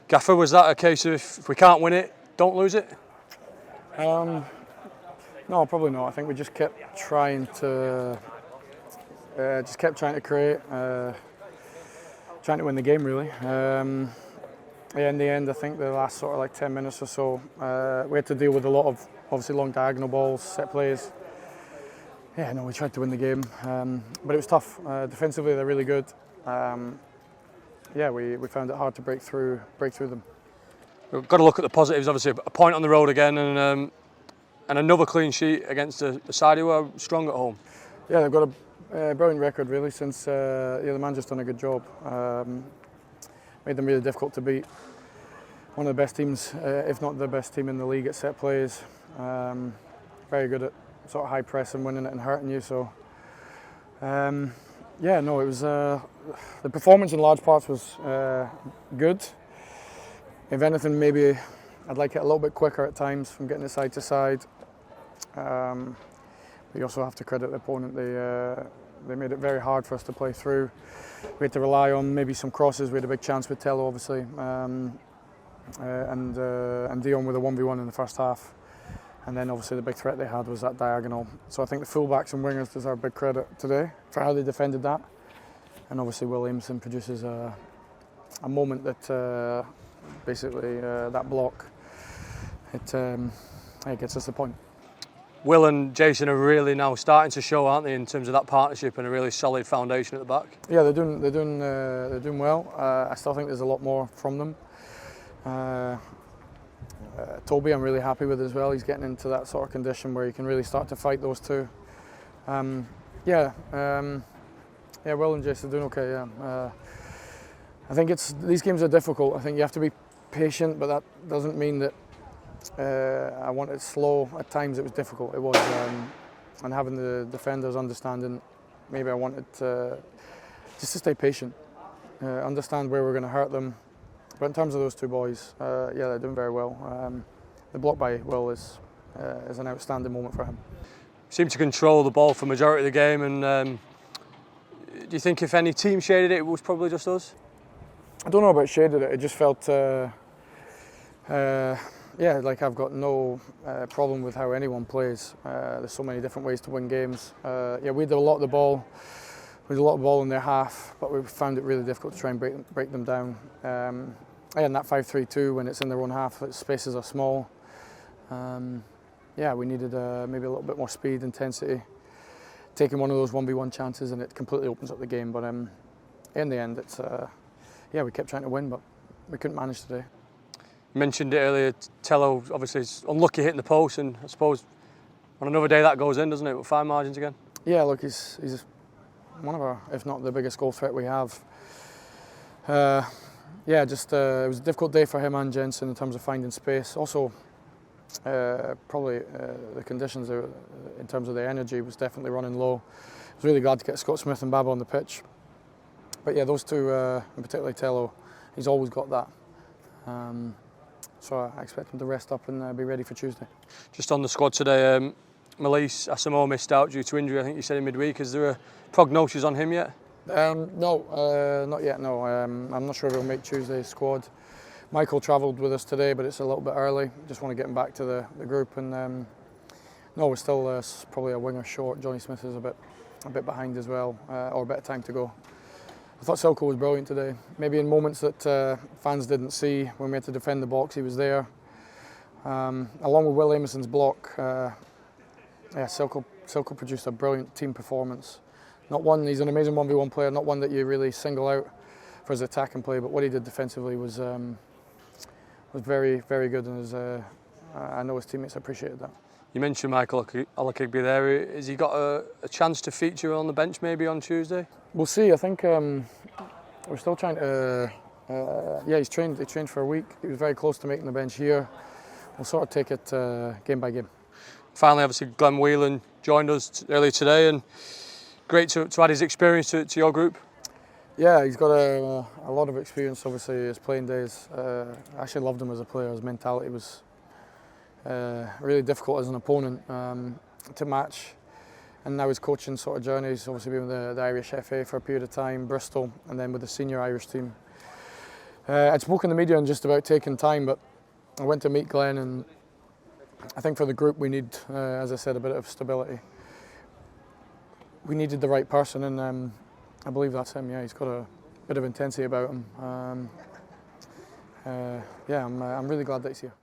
Gaffer, was that a case of if we can't win it, don't lose it? No, probably not. I think we just kept trying to create, trying to win the game really. In the end, I think the last sort of like 10 minutes or so, we had to deal with a lot of obviously long diagonal balls, set plays. Yeah, no, we tried to win the game, but it was tough. Defensively, they're really good. Yeah, we found it hard to break through them. We've got to look at the positives. Obviously, a point on the road again, and another clean sheet against a side who are strong at home. Yeah, they've got a brilliant record really since the manager's done a good job. Made them really difficult to beat. One of the best teams, if not the best team in the league at set plays. Very good at sort of high press and winning it and hurting you. So, yeah, no, it was the performance in large parts was good. If anything, maybe I'd like it a little bit quicker at times from getting it side to side. We also have to credit the opponent. They made it very hard for us to play through. We had to rely on maybe some crosses. We had a big chance with Tello, obviously, and Dion with a 1v1 in the first half. And then obviously the big threat they had was that diagonal. So I think the fullbacks and wingers deserve big credit today for how they defended that. And obviously Will Aimson produces a moment that basically that block, it gets us the point. Will and Jason are really now starting to show, aren't they, in terms of that partnership and a really solid foundation at the back? Yeah, they're doing well. I still think there's a lot more from them. Toby, I'm really happy with as well. He's getting into that sort of condition where he can really start to fight those two. Will and Jason are doing okay. Yeah, I think these games are difficult. I think you have to be patient, but that doesn't mean that. I want it slow. At times it was difficult. It was, and having the defenders understanding. Maybe I wanted just to stay patient, understand where we're going to hurt them. But in terms of those two boys, yeah, they're doing very well. The block by Will is an outstanding moment for him. Seemed to control the ball for the majority of the game, and do you think if any team shaded it, it was probably just us? I don't know about shaded it. It just felt. Yeah, like I've got no problem with how anyone plays. There's so many different ways to win games. Yeah, we did a lot of the ball. We did a lot of ball in their half, but we found it really difficult to try and break them down. And that 5-3-2, when it's in their own half, spaces are small. Yeah, we needed maybe a little bit more speed, intensity. Taking one of those 1v1 chances, and it completely opens up the game. But in the end, it's yeah, we kept trying to win, but we couldn't manage today. You mentioned it earlier, Tello obviously is unlucky hitting the post, and I suppose on another day that goes in, doesn't it, with fine margins again? Yeah, look, he's one of our, if not the biggest goal threat we have. Yeah, just it was a difficult day for him and Jensen in terms of finding space. Also, probably the conditions in terms of the energy was definitely running low. I was really glad to get Scott Smith and Baba on the pitch. But yeah, those two, and particularly Tello, he's always got that. So I expect him to rest up and be ready for Tuesday. Just on the squad today, Malise Asamoah missed out due to injury, I think you said in midweek. Is there a prognosis on him yet? No, not yet, no. I'm not sure if he'll make Tuesday's squad. Michael travelled with us today, but it's a little bit early. Just want to get him back to the group. And no, we're still probably a winger short. Johnny Smith is a bit behind as well, or a bit of time to go. I thought Silko was brilliant today. Maybe in moments that fans didn't see, when we had to defend the box, he was there. Along with Will Amoson's block, yeah, Silko produced a brilliant team performance. Not one, he's an amazing 1v1 player, not one that you really single out for his attack and play, but what he did defensively was very, very good, and I know his teammates appreciated that. You mentioned Michael Olakigbe there. Has he got a chance to feature on the bench maybe on Tuesday? We'll see. I think we're still trying to. Yeah, he trained for a week. He was very close to making the bench here. We'll sort of take it game by game. Finally, obviously, Glenn Whelan joined us earlier today, and great to add his experience to your group. Yeah, he's got a lot of experience. Obviously, his playing days. I actually loved him as a player. His mentality was really difficult as an opponent to match. And now his coaching sort of journey, he's obviously been with the Irish FA for a period of time, Bristol, and then with the senior Irish team. I'd spoken to the media and just about taking time, but I went to meet Glenn, and I think for the group we need, as I said, a bit of stability. We needed the right person, and I believe that's him. Yeah, he's got a bit of intensity about him. Yeah, I'm really glad that he's here.